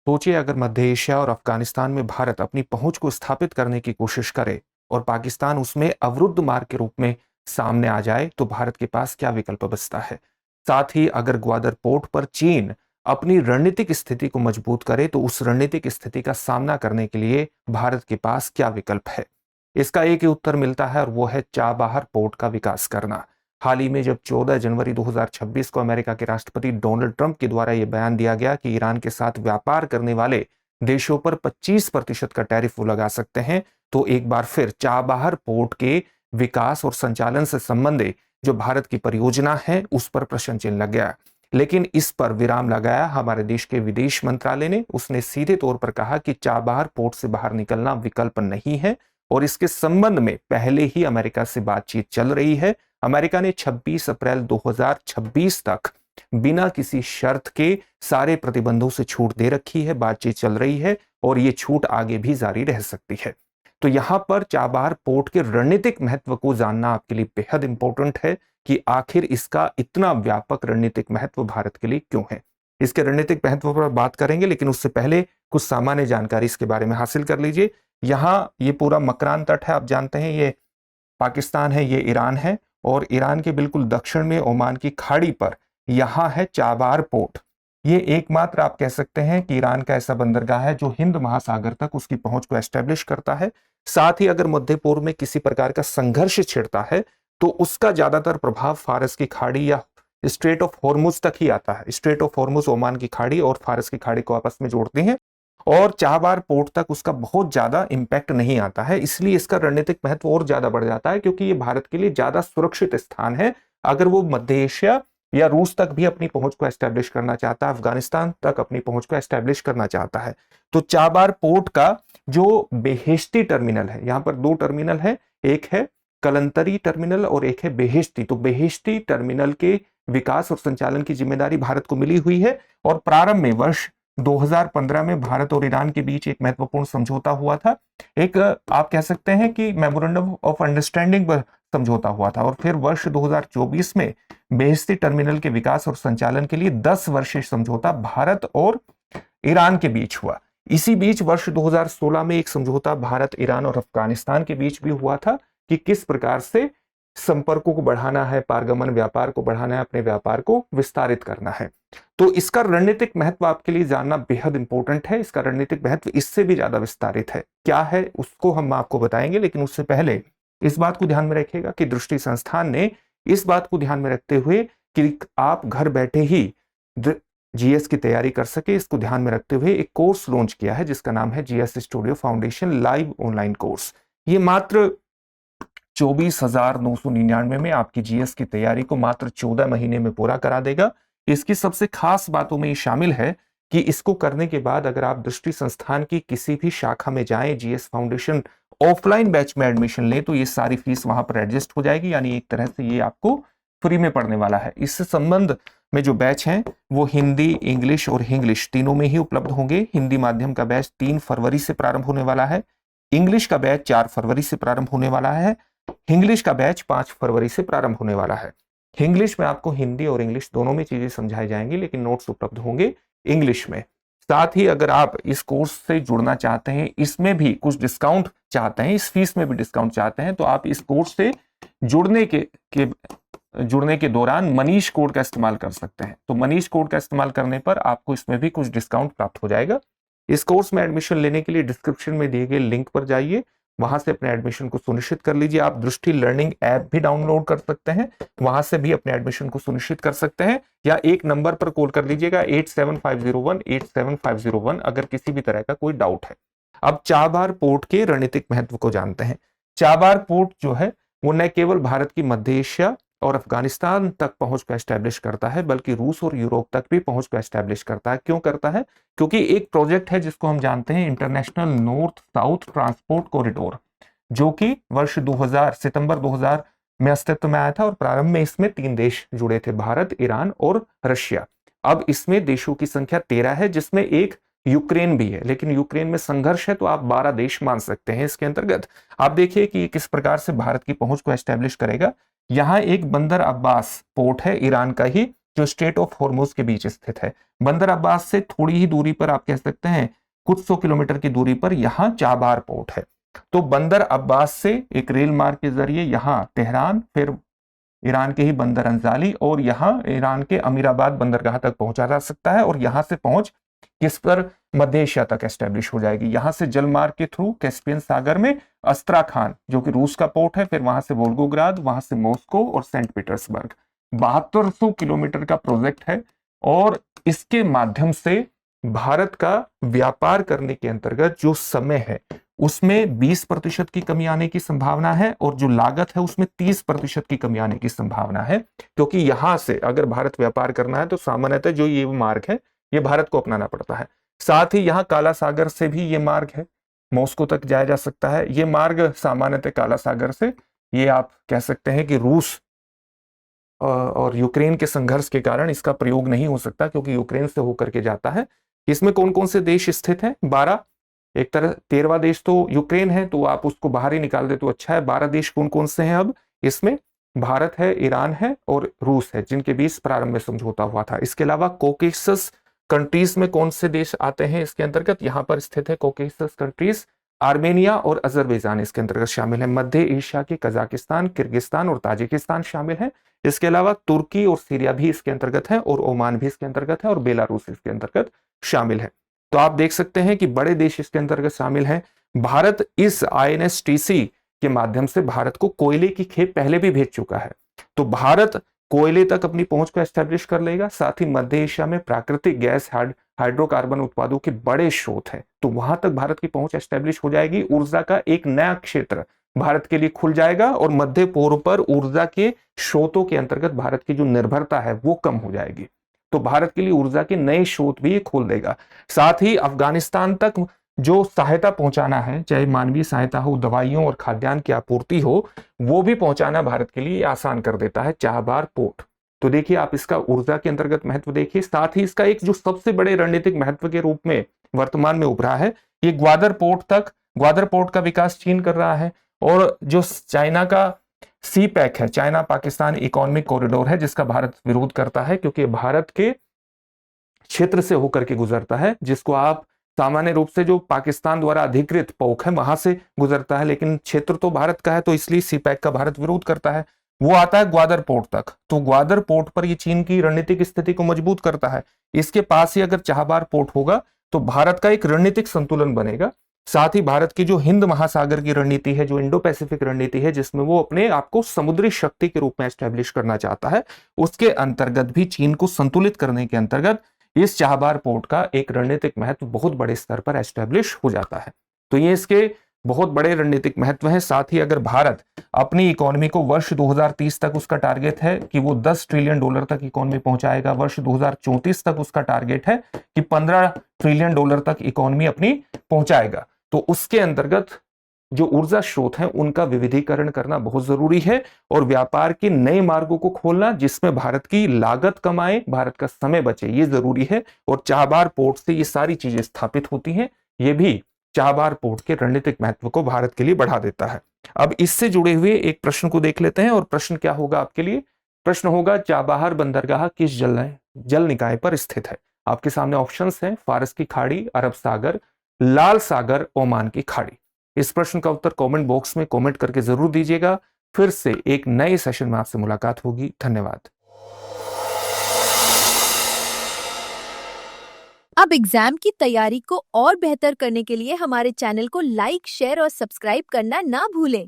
सोचिए अगर मध्य एशिया और अफगानिस्तान में भारत अपनी पहुंच को स्थापित करने की कोशिश करे और पाकिस्तान उसमें अवरुद्ध मार्ग के रूप में सामने आ जाए तो भारत के पास क्या विकल्प बचता है। साथ ही अगर ग्वादर पोर्ट पर चीन अपनी रणनीतिक स्थिति को मजबूत करे तो उस रणनीतिक स्थिति का सामना करने के लिए भारत के पास क्या विकल्प है। इसका एक ही उत्तर मिलता है और वो है चाबहार पोर्ट का विकास करना। हाल ही में जब 14 जनवरी 2026 को अमेरिका के राष्ट्रपति डोनाल्ड ट्रंप के द्वारा यह बयान दिया गया कि ईरान के साथ व्यापार करने वाले देशों पर 25% का टैरिफ वो लगा सकते हैं, तो एक बार फिर चाबहार पोर्ट के विकास और संचालन से संबंधित जो भारत की परियोजना है उस पर प्रश्न चिन्ह लग गया। लेकिन इस पर विराम लगाया हमारे देश के विदेश मंत्रालय ने। उसने सीधे तौर पर कहा कि चाबहार पोर्ट से बाहर निकलना विकल्प नहीं है और इसके संबंध में पहले ही अमेरिका से बातचीत चल रही है। अमेरिका ने 26 अप्रैल 2026 तक बिना किसी शर्त के सारे प्रतिबंधों से छूट दे रखी है। बातचीत चल रही है और ये छूट आगे भी जारी रह सकती है। तो यहां पर चाबहार पोर्ट के रणनीतिक महत्व को जानना आपके लिए बेहद इंपॉर्टेंट है कि आखिर इसका इतना व्यापक रणनीतिक महत्व भारत के लिए क्यों है। इसके रणनीतिक महत्व पर बात करेंगे, लेकिन उससे पहले कुछ सामान्य जानकारी इसके बारे में हासिल कर लीजिए। यहाँ ये पूरा मकरान तट है, आप जानते हैं ये पाकिस्तान है, ये ईरान है और ईरान के बिल्कुल दक्षिण में ओमान की खाड़ी पर यहां है चाबहार पोर्ट। ये एकमात्र आप कह सकते हैं कि ईरान का ऐसा बंदरगाह है जो हिंद महासागर तक उसकी पहुंच को एस्टेब्लिश करता है। साथ ही अगर मध्य पूर्व में किसी प्रकार का संघर्ष छिड़ता है तो उसका ज्यादातर प्रभाव फारस की खाड़ी या स्ट्रेट ऑफ हॉर्मुज तक ही आता है। स्ट्रेट ऑफ हॉर्मुज ओमान की खाड़ी और फारस की खाड़ी को आपस में जोड़ती हैं और चाबहार पोर्ट तक उसका बहुत ज्यादा इंपैक्ट नहीं आता है। इसलिए इसका रणनीतिक महत्व और ज्यादा बढ़ जाता है क्योंकि ये भारत के लिए ज्यादा सुरक्षित स्थान है। अगर वो मध्य एशिया या रूस तक भी अपनी पहुंच को एस्टेब्लिश करना चाहता है, अफगानिस्तान तक अपनी पहुंच को एस्टेब्लिश करना चाहता है, तो चाबहार पोर्ट का जो बेहेश्ती टर्मिनल है, यहां पर दो टर्मिनल है, एक है कलंतरी टर्मिनल और एक है बेहेश्ती। तो बेहेश्ती टर्मिनल के विकास और संचालन की जिम्मेदारी भारत को मिली हुई है और प्रारंभ में वर्ष 2015 में भारत और ईरान के बीच एक महत्वपूर्ण समझौता हुआ था। एक आप कह सकते हैं कि मेमोरेंडम ऑफ अंडरस्टैंडिंग समझौता हुआ था और फिर वर्ष 2024 में बेहेश्ती टर्मिनल के विकास और संचालन के लिए 10 वर्षीय समझौता भारत और ईरान के बीच हुआ। इसी बीच वर्ष 2016 में एक समझौता भारत, ईरान और अफगानिस्तान के बीच भी हुआ था कि किस प्रकार से संपर्कों को बढ़ाना है, पारगमन व्यापार को बढ़ाना है, अपने व्यापार को विस्तारित करना है। तो इसका रणनीतिक महत्व आपके लिए जानना बेहद इंपॉर्टेंट है। इसका रणनीतिक महत्व इससे भी ज्यादा विस्तारित है। क्या है उसको हम आपको बताएंगे, लेकिन उससे पहले इस बात को ध्यान में रखिएगा कि दृष्टि संस्थान ने इस बात को ध्यान में रखते हुए कि आप घर बैठे ही जीएस की तैयारी कर सके, इसको ध्यान में रखते हुए एक कोर्स लॉन्च किया है जिसका नाम है GS studio foundation live online course. ये मात्र 24,999 में आपकी जीएस की तैयारी को मात्र 14 महीने में पूरा करा देगा। इसकी सबसे खास बातों में ये शामिल है कि इसको करने के बाद अगर आप दृष्टि संस्थान की किसी भी शाखा में जाएं, जीएस फाउंडेशन ऑफलाइन बैच में एडमिशन लें, तो ये सारी फीस वहां पर एडजस्ट हो जाएगी। यानी एक तरह से ये आपको फ्री में पढ़ने वाला है। इससे संबंध में जो बैच हैं वो हिंदी, इंग्लिश और हिंग्लिश तीनों में ही उपलब्ध होंगे। हिंदी माध्यम का बैच 3 फरवरी से प्रारंभ होने वाला है, इंग्लिश का बैच 4 फरवरी से प्रारंभ होने वाला है, इंग्लिश का बैच 5 फरवरी से प्रारंभ होने वाला है। इंग्लिश में आपको हिंदी और इंग्लिश दोनों में चीजें समझाई जाएंगी, लेकिन नोट्स उपलब्ध होंगे इंग्लिश में। साथ ही अगर आप इस कोर्स से जुड़ना चाहते हैं, इसमें भी कुछ डिस्काउंट चाहते हैं, इस फीस में भी डिस्काउंट चाहते हैं, तो आप इस कोर्स से जुड़ने के दौरान मनीष कोड का इस्तेमाल कर सकते हैं। तो मनीष कोड का इस्तेमाल करने पर आपको इसमें भी कुछ डिस्काउंट प्राप्त हो जाएगा। इस कोर्स में एडमिशन लेने के लिए डिस्क्रिप्शन में दिए गए लिंक पर जाइए, वहां से अपने एडमिशन को सुनिश्चित कर लीजिए। आप दृष्टि लर्निंग ऐप भी डाउनलोड कर सकते हैं, वहां से भी अपने एडमिशन को सुनिश्चित कर सकते हैं, या एक नंबर पर कॉल कर लीजिएगा 8750187501 अगर किसी भी तरह का कोई डाउट है। अब चाबहार पोर्ट के रणनीतिक महत्व को जानते हैं। चाबहार पोर्ट जो है वो न केवल भारत की मध्य एशिया और अफगानिस्तान तक पहुंच को एस्टेब्लिश करता है, बल्कि रूस और यूरोप तक भी पहुंच को एस्टेब्लिश करता है। क्यों करता है? क्योंकि एक प्रोजेक्ट है जिसको हम जानते हैं international north south transport corridor, जो कि वर्ष 2000 सितंबर 2000 में अस्तित्व में आया था और प्रारंभ में इसमें 3 देश जुड़े थे, भारत, ईरान और रशिया। अब इसमें देशों की संख्या 13 है, जिसमें एक यूक्रेन भी है, लेकिन यूक्रेन में संघर्ष है तो आप 12 देश मान सकते हैं इसके अंतर्गत। आप देखिए कि किस प्रकार से भारत की पहुंच को एस्टेब्लिश करेगा। यहां एक बंदर अब्बास पोर्ट है ईरान का ही, जो स्ट्रेट ऑफ हॉर्मुज के बीच स्थित है। बंदर अब्बास से थोड़ी ही दूरी पर, आप कह सकते हैं कुछ 100 किलोमीटर की दूरी पर, यहाँ चाबार पोर्ट है। तो बंदर अब्बास से एक रेल मार्ग के जरिए यहाँ तेहरान, फिर ईरान के ही बंदर अंजाली और यहाँ ईरान के अमीराबाद बंदरगाह तक पहुंचा जा सकता है। और यहाँ से पहुंच किस पर, मध्य एशिया तक एस्टेब्लिश हो जाएगी। यहाँ से जल मार्ग के थ्रू कैस्पियन सागर में अस्त्राखान जो कि रूस का पोर्ट है, फिर वहां से वोल्गोग्राद, वहां से मॉस्को और सेंट पीटर्सबर्ग। 7200 किलोमीटर का प्रोजेक्ट है और इसके माध्यम से भारत का व्यापार करने के अंतर्गत जो समय है उसमें 20% की कमी आने की संभावना है और जो लागत है उसमें 30% की कमी आने की संभावना है। क्योंकि यहां से अगर भारत व्यापार करना है तो सामान्यतः जो ये मार्ग है ये भारत को अपनाना पड़ता है। साथ ही यहाँ काला सागर से भी ये मार्ग है, मॉस्को तक जाया जा सकता है। ये मार्ग सामान्यतः काला सागर से, ये आप कह सकते हैं कि रूस और यूक्रेन के संघर्ष के कारण इसका प्रयोग नहीं हो सकता, क्योंकि यूक्रेन से होकर के जाता है। इसमें कौन कौन से देश स्थित हैं? 12, एक तरह 13वां देश तो यूक्रेन है, तो आप उसको बाहर ही निकाल दे तो अच्छा है। 12 देश कौन कौन से हैं? अब इसमें भारत है, ईरान है और रूस है, जिनके बीच प्रारंभ में समझौता हुआ था। इसके अलावा कॉकेसस कंट्रीज में कौन से देश आते हैं इसके अंतर्गत? यहाँ पर स्थित है कॉकेसस कंट्रीज, आर्मेनिया और अजरबैजान इसके अंतर्गत शामिल है। मध्य एशिया के कजाकिस्तान, किर्गिस्तान और ताजिकिस्तान शामिल है। इसके अलावा तुर्की और सीरिया भी इसके अंतर्गत है और ओमान भी इसके अंतर्गत है और बेलारूस इसके अंतर्गत शामिल है। तो आप देख सकते हैं कि बड़े देश इसके अंतर्गत शामिल हैं। भारत इस INSTC के माध्यम से भारत को कोयले की खेप पहले भी भेज चुका है। तो भारत कोयले तक अपनी पहुंच को एस्टेब्लिश कर लेगा। साथ ही मध्य एशिया में प्राकृतिक गैस, हाइड्रोकार्बन उत्पादों के बड़े स्रोत हैं, तो वहां तक भारत की पहुंच एस्टेब्लिश हो जाएगी। ऊर्जा का एक नया क्षेत्र भारत के लिए खुल जाएगा और मध्य पूर्व पर ऊर्जा के स्रोतों के अंतर्गत भारत की जो निर्भरता है वो कम हो जाएगी। तो भारत के लिए ऊर्जा के नए स्रोत भी खोल देगा। साथ ही अफगानिस्तान तक जो सहायता पहुंचाना है, चाहे मानवीय सहायता हो, दवाइयों और खाद्यान्न की आपूर्ति हो, वो भी पहुंचाना भारत के लिए आसान कर देता है चाबार पोर्ट। तो देखिए आप इसका ऊर्जा के अंतर्गत महत्व देखिए। साथ ही इसका एक जो सबसे बड़े रणनीतिक महत्व के रूप में वर्तमान में उभरा है, ये ग्वादर पोर्ट का विकास चीन कर रहा है। और जो चाइना का CPEC है, चाइना पाकिस्तान इकोनॉमिक कॉरिडोर है, जिसका भारत विरोध करता है क्योंकि भारत के क्षेत्र से होकर के गुजरता है, जिसको आप सामान्य रूप से जो पाकिस्तान द्वारा अधिकृत पोक है वहां से गुजरता है, लेकिन क्षेत्र तो भारत का है, तो इसलिए CPEC का भारत विरोध करता है। वो आता है ग्वादर पोर्ट तक। तो ग्वादर पोर्ट पर ये चीन की रणनीतिक स्थिति को मजबूत करता है। इसके पास ही अगर चाबार पोर्ट होगा तो भारत का एक रणनीतिक संतुलन बनेगा। साथ ही भारत की जो हिंद महासागर की रणनीति है, जो इंडो पैसिफिक रणनीति है, जिसमें वो अपने आप को समुद्री शक्ति के रूप में एस्टेब्लिश करना चाहता है, उसके अंतर्गत भी चीन को संतुलित करने के अंतर्गत इस चाबार पोर्ट का एक रणनीतिक महत्व बहुत बड़े स्तर पर एस्टेब्लिश हो जाता है। तो ये इसके बहुत बड़े रणनीतिक महत्व हैं। साथ ही अगर भारत अपनी इकोनॉमी को वर्ष 2030 तक, उसका टारगेट है कि वो $10 ट्रिलियन तक इकोनॉमी पहुंचाएगा। वर्ष 2034 तक उसका टारगेट है कि $15 ट्रिलियन तक इकोनॉमी अपनी पहुंचाएगा। तो उसके अंतर्गत जो ऊर्जा स्रोत हैं उनका विविधीकरण करना बहुत जरूरी है और व्यापार के नए मार्गों को खोलना जिसमें भारत की लागत कम आए, भारत का समय बचे, ये जरूरी है। और चाबार पोर्ट से ये सारी चीजें स्थापित होती हैं। ये भी चाबार पोर्ट के रणनीतिक महत्व को भारत के लिए बढ़ा देता है। अब इससे जुड़े हुए एक प्रश्न को देख लेते हैं और प्रश्न क्या होगा आपके लिए? प्रश्न होगा, चाबाहार बंदरगाह किस जल निकाय पर स्थित है? आपके सामने ऑप्शंस हैं, फारस की खाड़ी, अरब सागर, लाल सागर, ओमान की खाड़ी। इस प्रश्न का उत्तर कमेंट बॉक्स में कमेंट करके जरूर दीजिएगा। फिर से एक नए सेशन में आपसे मुलाकात होगी। धन्यवाद। अब एग्जाम की तैयारी को और बेहतर करने के लिए हमारे चैनल को लाइक, शेयर और सब्सक्राइब करना ना भूलें।